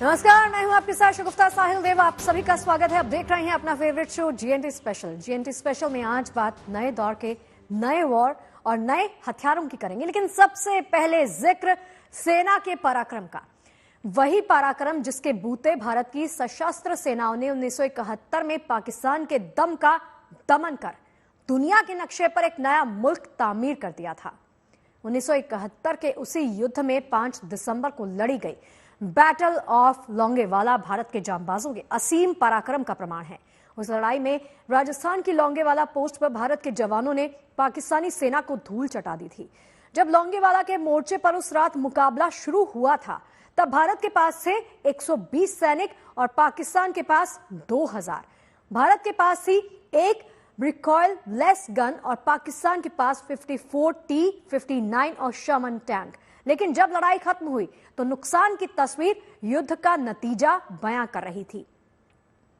नमस्कार, मैं हूं आपके साथ शगुफ्ता साहिल देव। आप सभी का स्वागत है। आप देख रहे हैं अपना favourite show GNT special. GNT special में आज बात नए दौर के नए वॉर और नए हथियारों की करेंगे, लेकिन सबसे पहले जिक्र सेना के पराक्रम का। वही पराक्रम जिसके बूते भारत की सशस्त्र सेनाओं ने 1971 में पाकिस्तान के दम का दमन कर दुनिया के नक्शे पर एक नया मुल्क तामीर कर दिया था। 1971 के उसी युद्ध में 5 दिसंबर को लड़ी गई बैटल ऑफ लोंगेवाला भारत के जांबाजों के असीम पराक्रम का प्रमाण है। उस लड़ाई में राजस्थान की लोंगेवाला पोस्ट पर भारत के जवानों ने पाकिस्तानी सेना को धूल चटा दी थी। जब लोंगेवाला के मोर्चे पर उस रात मुकाबला शुरू हुआ था, तब भारत के पास थे 120 सैनिक और पाकिस्तान के पास 2000। भारत के पास थी एक रिकॉयल लेस गन और पाकिस्तान के पास 54 T-59 और शर्मन टैंक। लेकिन जब लड़ाई खत्म हुई तो नुकसान की तस्वीर युद्ध का नतीजा बयां कर रही थी।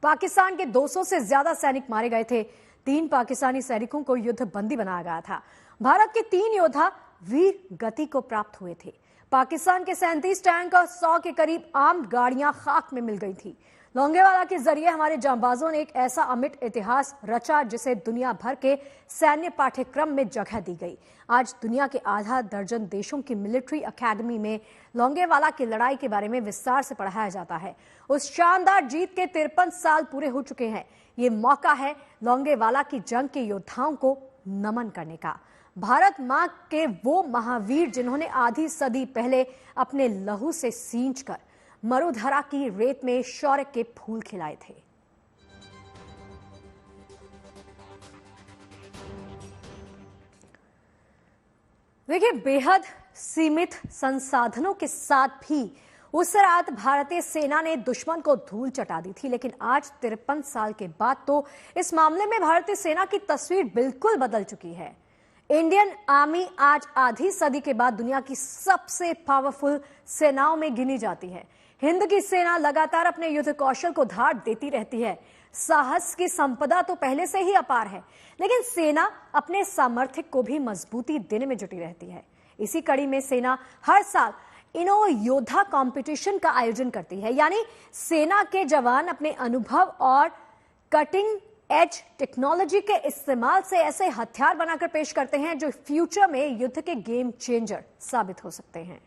पाकिस्तान के 200 से ज्यादा सैनिक मारे गए थे। 3 पाकिस्तानी सैनिकों को युद्ध बंदी बनाया गया था। भारत के 3 योद्धा वीर गति को प्राप्त हुए थे। पाकिस्तान के 37 टैंक और 100 के करीब आर्म्ड गाड़ियां खाक में मिल गई थी। लोंगेवाला के जरिए हमारे जांबाजों ने एक ऐसा अमिट इतिहास रचा जिसे दुनिया भर के सैन्य पाठ्यक्रम में जगह दी गई। आज दुनिया के आधा दर्जन देशों की मिलिट्री एकेडमी में लोंगेवाला की लड़ाई के बारे में विस्तार से पढ़ाया जाता है। उस शानदार जीत के 53 साल पूरे हो चुके हैं। ये मौका है लोंगेवाला की जंग के योद्धाओं को नमन करने का। भारत मां के वो महावीर जिन्होंने आधी सदी पहले अपने लहू से सींचकर मरुधरा की रेत में शौर्य के फूल खिलाए थे। देखिए, बेहद सीमित संसाधनों के साथ भी उस रात भारतीय सेना ने दुश्मन को धूल चटा दी थी। लेकिन आज 53 साल के बाद तो इस मामले में भारतीय सेना की तस्वीर बिल्कुल बदल चुकी है। इंडियन आर्मी आज आधी सदी के बाद दुनिया की सबसे पावरफुल सेनाओं में गिनी जाती है। हिंद की सेना लगातार अपने युद्ध कौशल को धार देती रहती है। साहस की संपदा तो पहले से ही अपार है, लेकिन सेना अपने सामर्थ्य को भी मजबूती देने में जुटी रहती है। इसी कड़ी में सेना हर साल इनो योद्धा कंपटीशन का आयोजन करती है, यानी सेना के जवान अपने अनुभव और कटिंग एज टेक्नोलॉजी के इस्तेमाल से ऐसे हथियार बनाकर पेश करते हैं जो फ्यूचर में युद्ध के गेम चेंजर साबित हो सकते हैं।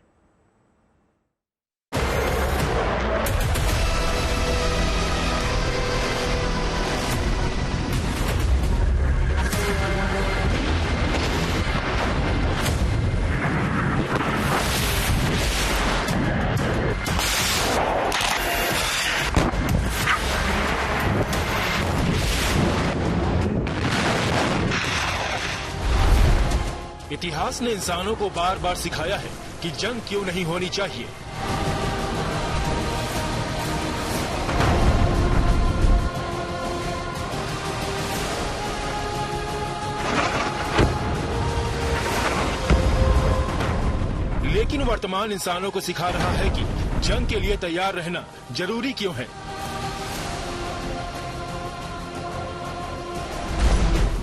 इतिहास ने इंसानों को बार बार सिखाया है कि जंग क्यों नहीं होनी चाहिए। लेकिन वर्तमान इंसानों को सिखा रहा है कि जंग के लिए तैयार रहना जरूरी क्यों है।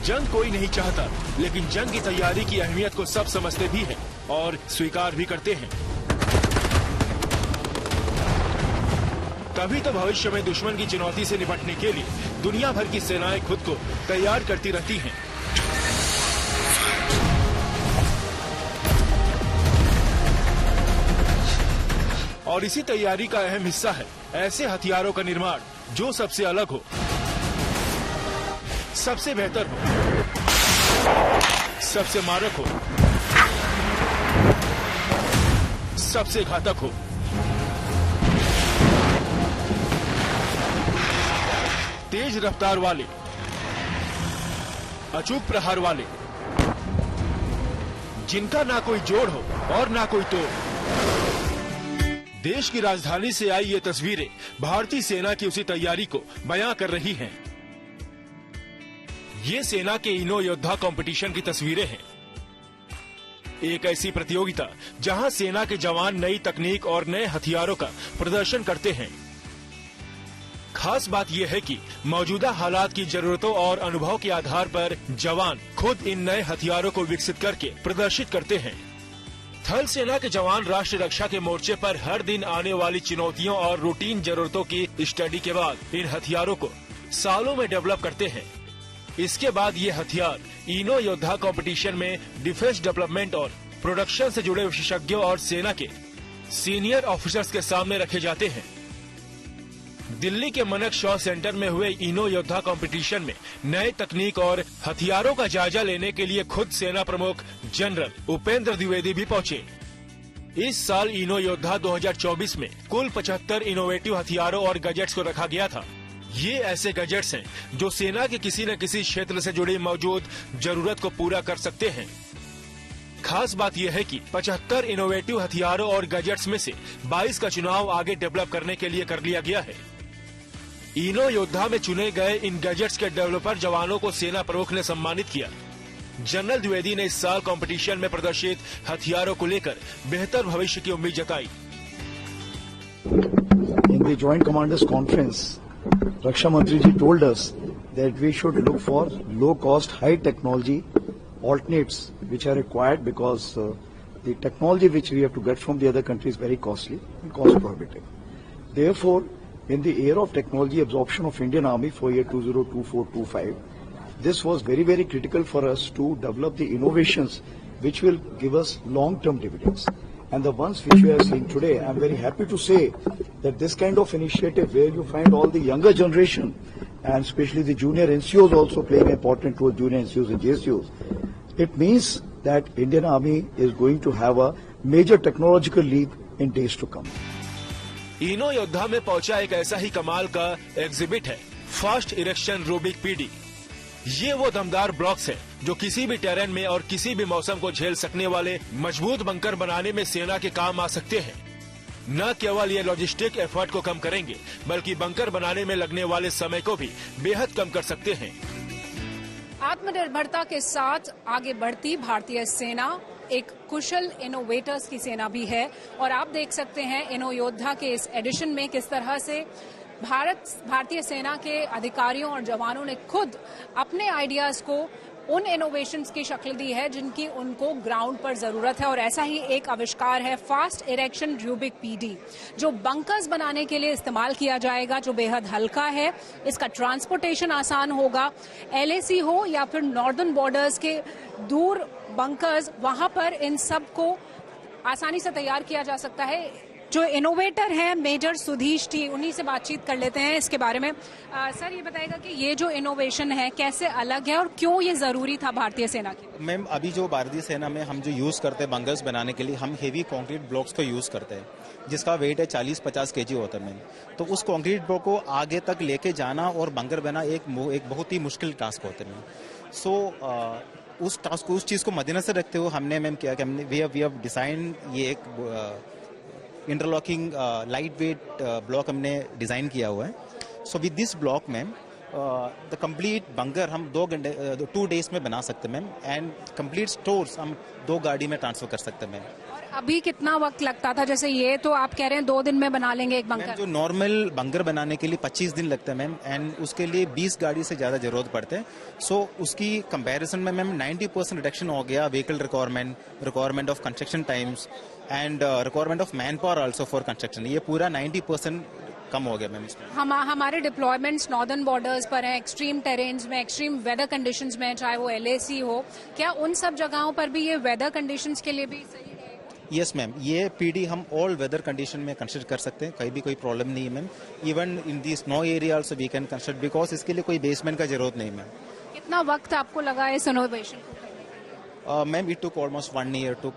जंग कोई नहीं चाहता, लेकिन जंग की तैयारी की अहमियत को सब समझते भी हैं और स्वीकार भी करते हैं। तभी तो भविष्य में दुश्मन की चुनौती से निपटने के लिए दुनिया भर की सेनाएं खुद को तैयार करती रहती हैं। और इसी तैयारी का अहम हिस्सा है ऐसे हथियारों का निर्माण जो सबसे अलग हो, सबसे बेहतर हो, सबसे मारक हो, सबसे घातक हो। तेज रफ्तार वाले, अचूक प्रहार वाले, जिनका ना कोई जोड़ हो और ना कोई तोड़। देश की राजधानी से आई ये तस्वीरें भारतीय सेना की उसी तैयारी को बयां कर रही हैं। ये सेना के इनो योद्धा कंपटीशन की तस्वीरें हैं। एक ऐसी प्रतियोगिता जहां सेना के जवान नई तकनीक और नए हथियारों का प्रदर्शन करते हैं। खास बात यह है कि मौजूदा हालात की जरूरतों और अनुभव के आधार पर जवान खुद इन नए हथियारों को विकसित करके प्रदर्शित करते हैं। थल सेना के जवान राष्ट्र रक्षा के मोर्चे पर हर दिन आने वाली चुनौतियों और रूटीन जरूरतों की स्टडी के बाद इन हथियारों को सालों में डेवलप करते हैं। इसके बाद ये हथियार इनो योद्धा कंपटीशन में डिफेंस डेवलपमेंट और प्रोडक्शन से जुड़े विशेषज्ञों और सेना के सीनियर ऑफिसर्स के सामने रखे जाते हैं। दिल्ली के मनक शॉ सेंटर में हुए इनो योद्धा कंपटीशन में नए तकनीक और हथियारों का जायजा लेने के लिए खुद सेना प्रमुख जनरल उपेंद्र द्विवेदी भी पहुंचे। इस साल इनो योद्धा 2024 में कुल 75 इनोवेटिव हथियारों और गैजेट्स को रखा गया था। ये ऐसे गैजेट्स हैं जो सेना के किसी न किसी क्षेत्र से जुड़ी मौजूद जरूरत को पूरा कर सकते हैं। खास बात यह है कि 75 इनोवेटिव हथियारों और गैजेट्स में से 22 का चुनाव आगे डेवलप करने के लिए कर लिया गया है। इनो योद्धा में चुने गए इन गैजेट्स के डेवलपर जवानों को सेना प्रमुख ने सम्मानित किया। जनरल द्विवेदी ने इस साल कंपटीशन में प्रदर्शित हथियारों को लेकर बेहतर भविष्य की उम्मीद जताई। In the Joint Commanders Conference, Raksha Mantri ji told us that we should look for low-cost, high-technology alternates which are required because the technology which we have to get from the other country is very costly and cost prohibitive. Therefore, in the era of technology absorption of Indian Army for year 2024-25, this was very, very critical for us to develop the innovations which will give us long-term dividends. And the ones which we are seeing today, I am very happy to say that this kind of initiative where you find all the younger generation and especially the junior NCOs also playing an important role, junior NCOs and JSUs, it means that Indian Army is going to have a major technological leap in days to come. इनो योद्धा में पहुंचा एक ऐसा ही कमाल का exhibit है fast erection Rubik PD. ये वो दमदार ब्लॉक्स हैं जो किसी भी टेरेन में और किसी भी मौसम को झेल सकने वाले मजबूत बंकर बनाने में सेना के काम आ सकते हैं। न केवल ये लॉजिस्टिक एफर्ट को कम करेंगे बल्कि बंकर बनाने में लगने वाले समय को भी बेहद कम कर सकते हैं। आत्मनिर्भरता के साथ आगे बढ़ती भारतीय सेना एक कुशल इनोवेटर्स की सेना भी है और आप देख सकते हैं इनो योद्धा के इस एडिशन में किस तरह से भारतीय सेना के अधिकारियों और जवानों ने खुद अपने आइडियाज को उन इनोवेशंस की शक्ल दी है जिनकी उनको ग्राउंड पर जरूरत है। और ऐसा ही एक आविष्कार है फास्ट इरेक्शन रूबिक पीडी जो बंकर्स बनाने के लिए इस्तेमाल किया जाएगा, जो बेहद हल्का है। इसका ट्रांसपोर्टेशन आसान होगा। LAC हो या फिर नॉर्दर्न बॉर्डर्स के दूर बंकर्स, वहां पर इन सब को आसानी से तैयार किया जा सकता है। जो इनोवेटर है मेजर सुधीश टी, उन्हीं से बातचीत कर लेते हैं इसके बारे में। सर ये बताएगा कि ये जो इनोवेशन है कैसे अलग है और क्यों ये जरूरी था भारतीय सेना के लिए? मैम अभी जो भारतीय सेना में हम जो यूज करते हैं बंकर्स बनाने के लिए, हम हेवी कंक्रीट ब्लॉक्स को यूज करते हैं जिसका वेट है 40-50 kg होता है मैम। तो उस कंक्रीट ब्लॉक को आगे तक लेके जाना और बंकर बनाना एक बहुत ही मुश्किल टास्क होता है मैम। सो उस टास्क को, उस चीज को मद्देनजर रखते हुए हमने मैम किया कि हमने वी हैव डिजाइन ये एक इंटरलॉकिंग लाइट वेट ब्लॉक हमने डिजाइन किया हुआ है। So with this block ma'am the complete bunker हम 2 डेज में बना सकते हैं मैम एंड कंप्लीट स्टोर्स हम 2 गाड़ी में ट्रांसफर कर सकते हैं मैम। और अभी कितना वक्त लगता था? जैसे ये तो आप कह रहे हैं 2 दिन में बना लेंगे एक बंकर। जो नॉर्मल बंकर बनाने के लिए 25 दिन लगता है मैम एंड उसके लिए 20 गाड़ी से ज्यादा जरूरत पड़ते हैं। सो उसकी कंपैरिजन में मैम 90% रिडक्शन हो गया vehicle requirement of construction times and requirement of man power also for construction. ये पूरा 90% कम हो गया मैम इसमें। हमारे डिप्लॉयमेंट्स नॉर्दर्न बॉर्डर्स पर हैं, एक्सट्रीम टेरेन्स में, एक्सट्रीम वेदर कंडीशंस में, चाहे वो LAC हो, क्या उन सब जगहों पर भी ये वेदर कंडीशंस के लिए भी सही है? यस मैम, ये पीडी हम ऑल वेदर कंडीशन में कंस्ट्रक्ट कर सकते हैं, कहीं भी कोई प्रॉब्लम नहीं है ma'am. Even in the snow area also we can construct because इसके लिए कोई बेसमेंट का जरूरत नहीं मैम। कितना वक्त आपको लगा इस इनोवेशन को? Ma'am it took almost 1 year to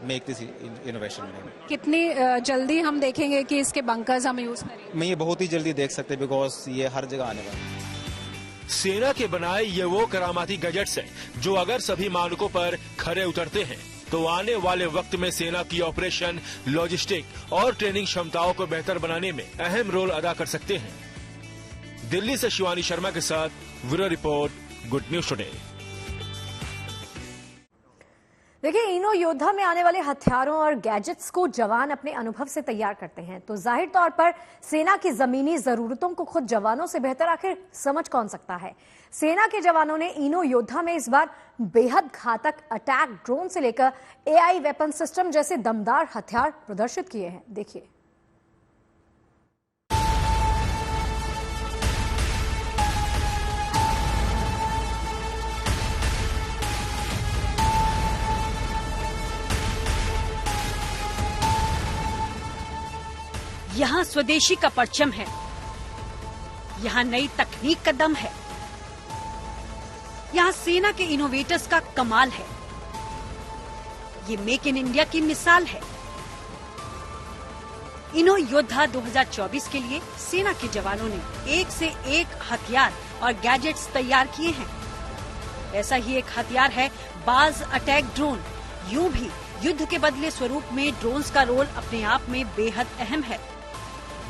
make this innovation ma'am. कितनी जल्दी हम देखेंगे कि इसके बंकर्स हम यूज करेंगे? मैं ये बहुत ही जल्दी देख सकते बिकॉज ये हर जगह आने वाला है। सेना के बनाए ये वो करामाती गैजेट्स हैं जो अगर सभी मानकों पर खरे उतरते हैं तो आने वाले वक्त में सेना की ऑपरेशन, लॉजिस्टिक और ट्रेनिंग क्षमताओं को बेहतर बनाने में अहम रोल अदा कर सकते हैं। दिल्ली से शिवानी शर्मा के साथ bureau report, good news today. देखिए, इनो योद्धा में आने वाले हथियारों और गैजेट्स को जवान अपने अनुभव से तैयार करते हैं, तो जाहिर तौर पर सेना की जमीनी जरूरतों को खुद जवानों से बेहतर आखिर समझ कौन सकता है। सेना के जवानों ने इनो योद्धा में इस बार बेहद घातक अटैक ड्रोन से लेकर एआई वेपन सिस्टम जैसे दमदार हथियार प्रदर्शित किए हैं। देखिए। यहाँ स्वदेशी का परचम है, यहाँ नई तकनीक का दम है, यहाँ सेना के इनोवेटर्स का कमाल है। ये मेक इन इंडिया की मिसाल है। इनो योद्धा 2024 के लिए सेना के जवानों ने एक से एक हथियार और गैजेट्स तैयार किए हैं। ऐसा ही एक हथियार है बाज अटैक ड्रोन। यूं भी युद्ध के बदले स्वरूप में ड्रोन्स का रोल अपने आप में बेहद अहम है।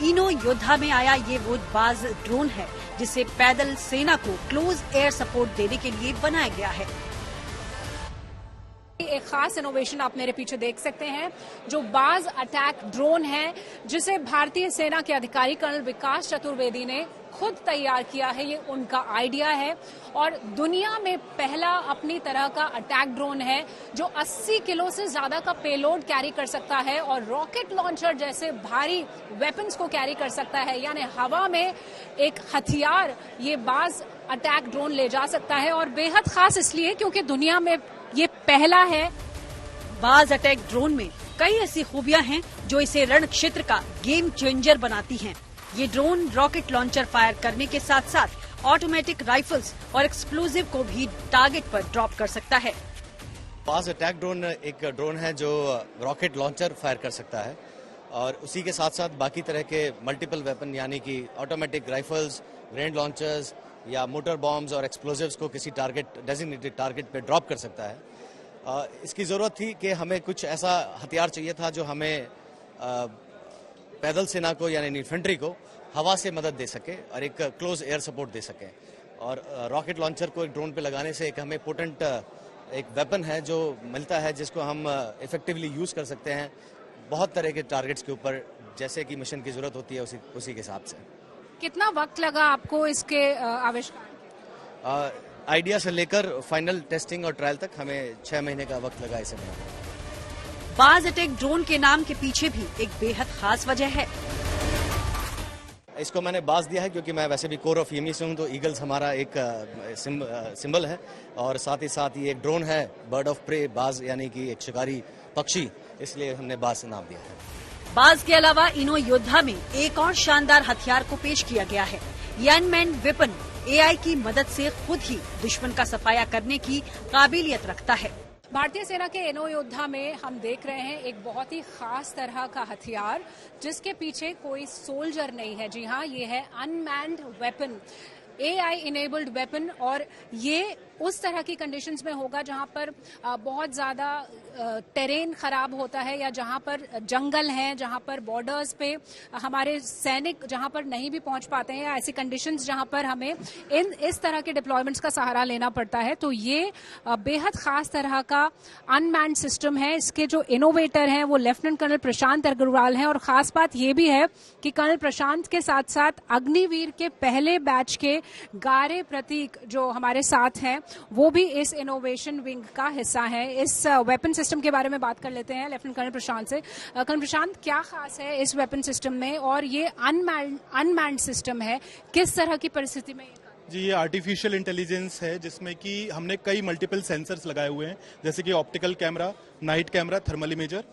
इनो योद्धा में आया ये वो बाज ड्रोन है जिसे पैदल सेना को क्लोज एयर सपोर्ट देने के लिए बनाया गया है। एक खास इनोवेशन आप मेरे पीछे देख सकते हैं, जो बाज अटैक ड्रोन है, जिसे भारतीय सेना के अधिकारी कर्नल विकास चतुर्वेदी ने खुद तैयार किया है। ये उनका आइडिया है और दुनिया में पहला अपनी तरह का अटैक ड्रोन है जो 80 किलो से ज्यादा का पेलोड कैरी कर सकता है और रॉकेट लॉन्चर जैसे भारी वेपन्स को कैरी कर सकता है। यानी हवा में एक हथियार ये बाज अटैक ड्रोन ले जा सकता है और बेहद खास इसलिए क्योंकि दुनिया में ये पहला है। बाज अटैक ड्रोन में कई ऐसी खूबियां हैं जो इसे रण क्षेत्र का गेम चेंजर बनाती हैं। ये ड्रोन रॉकेट लॉन्चर फायर करने के साथ साथ ऑटोमेटिक राइफल्स और एक्सप्लोजिव को भी टारगेट पर ड्रॉप कर सकता है। बाज अटैक ड्रोन एक ड्रोन है जो रॉकेट लॉन्चर फायर कर सकता है और उसी के साथ साथ बाकी तरह के मल्टीपल वेपन यानी कि ऑटोमेटिक राइफल्स, ग्रेनेड लॉन्चर्स या मोटर बॉम्ब्स और एक्सप्लोजिव्स को किसी टारगेट डेजिग्नेटेड टारगेट पे ड्रॉप कर सकता है। इसकी ज़रूरत थी कि हमें कुछ ऐसा हथियार चाहिए था जो हमें पैदल सेना को यानी इन्फेंट्री को हवा से मदद दे सके और एक क्लोज एयर सपोर्ट दे सके। और रॉकेट लॉन्चर को एक ड्रोन पे लगाने से एक हमें पोटेंट एक वेपन है जो मिलता है जिसको हम इफेक्टिवली यूज़ कर सकते हैं बहुत तरह के टारगेट्स के ऊपर, जैसे कि मिशन की ज़रूरत होती है उसी के हिसाब से। कितना वक्त लगा आपको इसके आविष्कार? आइडिया से लेकर फाइनल टेस्टिंग और ट्रायल तक हमें 6 महीने का वक्त लगा इसे बनाने। बाज अटैक ड्रोन के नाम के पीछे भी एक बेहद खास वजह है। इसको मैंने बाज दिया है क्योंकि मैं वैसे भी कोर ऑफ ईमी से हूँ, तो ईगल्स हमारा एक सिंबल है और साथ ही साथ ये एक ड्रोन है, बर्ड ऑफ प्रे, बाज यानी कि एक शिकारी पक्षी, इसलिए हमने बाज से नाम दिया है। बाज के अलावा इनो योद्धा में एक और शानदार हथियार को पेश किया गया है। ये अनमैन्ड वेपन एआई की मदद से खुद ही दुश्मन का सफाया करने की काबिलियत रखता है। भारतीय सेना के इनो योद्धा में हम देख रहे हैं एक बहुत ही खास तरह का हथियार जिसके पीछे कोई सोल्जर नहीं है। जी हाँ, ये है unmanned weapon, AI enabled weapon. और ये उस तरह की कंडीशंस में होगा जहां पर बहुत ज्यादा टेरेन खराब होता है या जहां पर जंगल हैं, जहां पर बॉर्डर्स पे हमारे सैनिक जहां पर नहीं भी पहुंच पाते हैं, या ऐसी कंडीशंस जहां पर हमें इस तरह के डिप्लॉयमेंट्स का सहारा लेना पड़ता है। तो ये बेहद खास तरह का अनमैन्ड सिस्टम है। इसके जो इनोवेटर हैं वो लेफ्टिनेंट कर्नल प्रशांत अग्रवाल हैं और खास बात ये भी है कि कर्नल प्रशांत के साथ साथ अग्निवीर के पहले बैच के गारे प्रतीक जो हमारे साथ हैं वो भी इस इनोवेशन विंग का हिस्सा है। इस वेपन सिस्टम के बारे में बात कर लेते हैं लेफ्टिनेंट कर्नल प्रशांत से। कर्नल प्रशांत, क्या खास है इस वेपन सिस्टम में और ये अनमैन्ड सिस्टम है, किस तरह की परिस्थिति में? जी, ये आर्टिफिशियल इंटेलिजेंस है जिसमें कि हमने कई मल्टीपल सेंसर्स लगाए हुए हैं, जैसे कि optical camera, night camera, thermal imager,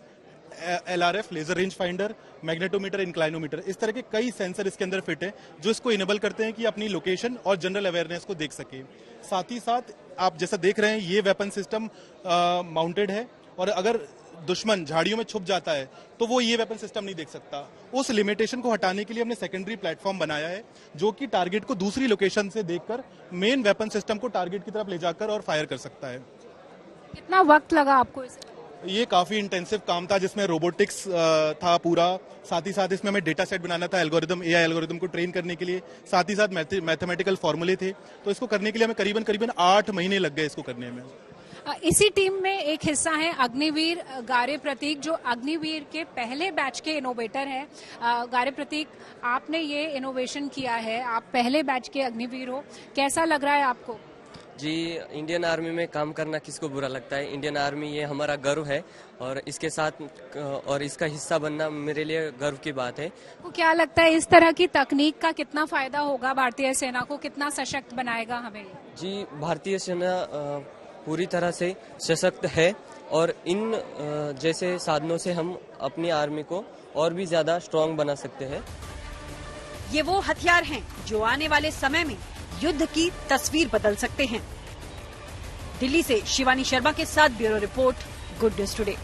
LRF laser range finder, magnetometer, inclinometer, इस तरह के कई सेंसर इसके अंदर फिट है जो इसको इनेबल करते हैं कि अपनी लोकेशन और जनरल अवेयरनेस को देख सके। साथ ही साथ आप जैसा देख रहे हैं ये वेपन सिस्टम माउंटेड है और अगर दुश्मन झाड़ियों में छुप जाता है तो वो ये वेपन सिस्टम नहीं देख सकता। उस लिमिटेशन को हटाने के लिए हमने सेकेंडरी प्लेटफॉर्म बनाया है जो कि टारगेट को दूसरी लोकेशन से देखकर मेन वेपन सिस्टम को टारगेट की तरफ ले जाकर और फायर कर सकता है। कितना वक्त लगा आपको इसे? ये काफी इंटेंसिव काम था जिसमें रोबोटिक्स था पूरा, साथ ही साथ इसमें हमें डेटा सेट बनाना था एल्गोरिदम, एआई एल्गोरिदम को ट्रेन करने के लिए, साथ ही साथ मैथमेटिकल फॉर्मूले थे। तो इसको करने के लिए हमें करीबन 8 महीने लग गए इसको करने में। इसी टीम में एक हिस्सा है अग्निवीर गारे प्रतीक, जो अग्निवीर के पहले बैच के इनोवेटर हैं। गारे प्रतीक, आपने ये इनोवेशन किया है, आप पहले बैच के अग्निवीर हो, कैसा लग रहा है आपको? जी, इंडियन आर्मी में काम करना किसको बुरा लगता है। इंडियन आर्मी ये हमारा गर्व है और इसके साथ और इसका हिस्सा बनना मेरे लिए गर्व की बात है। आपको क्या लगता है इस तरह की तकनीक का कितना फायदा होगा भारतीय सेना को, कितना सशक्त बनाएगा हमें? जी, भारतीय सेना पूरी तरह से सशक्त है और इन जैसे साधनों से हम अपनी आर्मी को और भी ज्यादा स्ट्रांग बना सकते हैं। ये वो हथियार हैं जो आने वाले समय में युद्ध की तस्वीर बदल सकते हैं। दिल्ली से शिवानी शर्मा के साथ bureau report, good news today.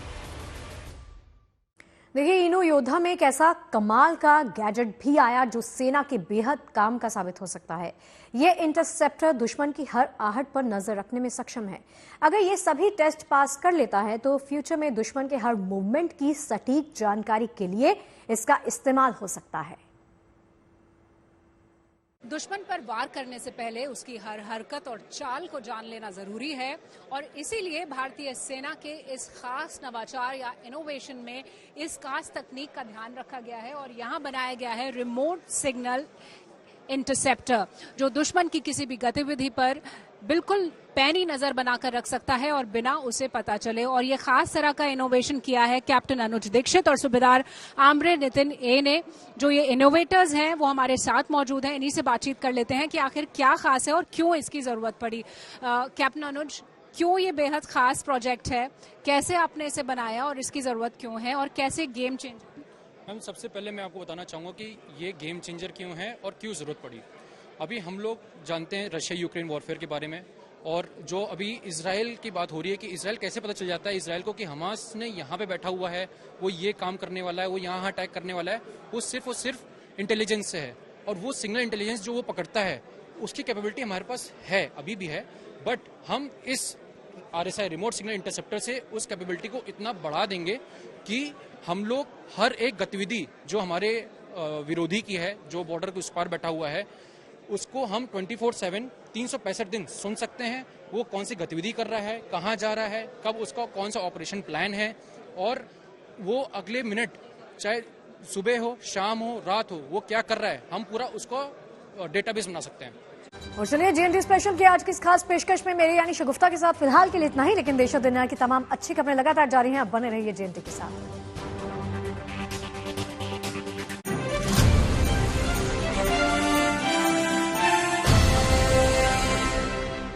देखिए, इनो योद्धा में एक ऐसा कमाल का गैजेट भी आया जो सेना के बेहद काम का साबित हो सकता है। ये इंटरसेप्टर दुश्मन की हर आहट पर नजर रखने में सक्षम है। अगर ये सभी टेस्ट पास कर लेता है तो फ्यूचर में दुश्मन के हर मूवमेंट की सटीक जानकारी के लिए इसका इस्तेमाल हो सकता है। दुश्मन पर वार करने से पहले उसकी हर हरकत और चाल को जान लेना जरूरी है और इसीलिए भारतीय सेना के इस खास नवाचार या इनोवेशन में इस खास तकनीक का ध्यान रखा गया है और यहाँ बनाया गया है रिमोट सिग्नल इंटरसेप्टर, जो दुश्मन की किसी भी गतिविधि पर बिल्कुल पैनी नजर बनाकर रख सकता है और बिना उसे पता चले। और ये खास तरह का इनोवेशन किया है कैप्टन अनुज दीक्षित और सूबेदार आमरे नितिन ए ने। जो ये इनोवेटर्स हैं वो हमारे साथ मौजूद हैं, इन्हीं से बातचीत कर लेते हैं कि आखिर क्या खास है और क्यों इसकी जरूरत पड़ी। कैप्टन अनुज, क्यों ये बेहद खास प्रोजेक्ट है, कैसे आपने इसे बनाया और इसकी जरूरत क्यों है और कैसे गेम चेंजर? मैम, सबसे पहले मैं आपको बताना चाहूँगा कि ये गेम चेंजर क्यों है और क्यों ज़रूरत पड़ी। अभी हम लोग जानते हैं रशिया यूक्रेन वॉरफेयर के बारे में, और जो अभी इसराइल की बात हो रही है कि इसराइल कैसे पता चल जाता है इसराइल को कि हमास ने यहाँ पे बैठा हुआ है, वो ये काम करने वाला है, वो यहाँ अटैक करने वाला है, वो सिर्फ इंटेलिजेंस से है। और वो सिग्नल इंटेलिजेंस जो वो पकड़ता है उसकी कैपेबिलिटी हमारे पास है, अभी भी है, बट हम इस RSI रिमोट सिग्नल इंटरसेप्टर से उस कैपेबिलिटी को इतना बढ़ा देंगे कि हम लोग हर एक गतिविधि जो हमारे विरोधी की है, जो बॉर्डर के उस पार बैठा हुआ है, उसको हम 24/7 365 दिन सुन सकते हैं। वो कौन सी गतिविधि कर रहा है, कहाँ जा रहा है, कब उसका कौन सा ऑपरेशन प्लान है, और वो अगले मिनट चाहे सुबह हो, शाम हो, रात हो, वो क्या कर रहा है, हम पूरा उसको डेटाबेस बना सकते हैं। और चलिए, GNT स्पेशल की आज की इस खास पेशकश में मेरे यानी शगुफ्ता के साथ फिलहाल के लिए इतना ही, लेकिन देश और दुनिया की तमाम अच्छी खबरें लगातार जारी हैं। आप बने रहिए GNT के साथ।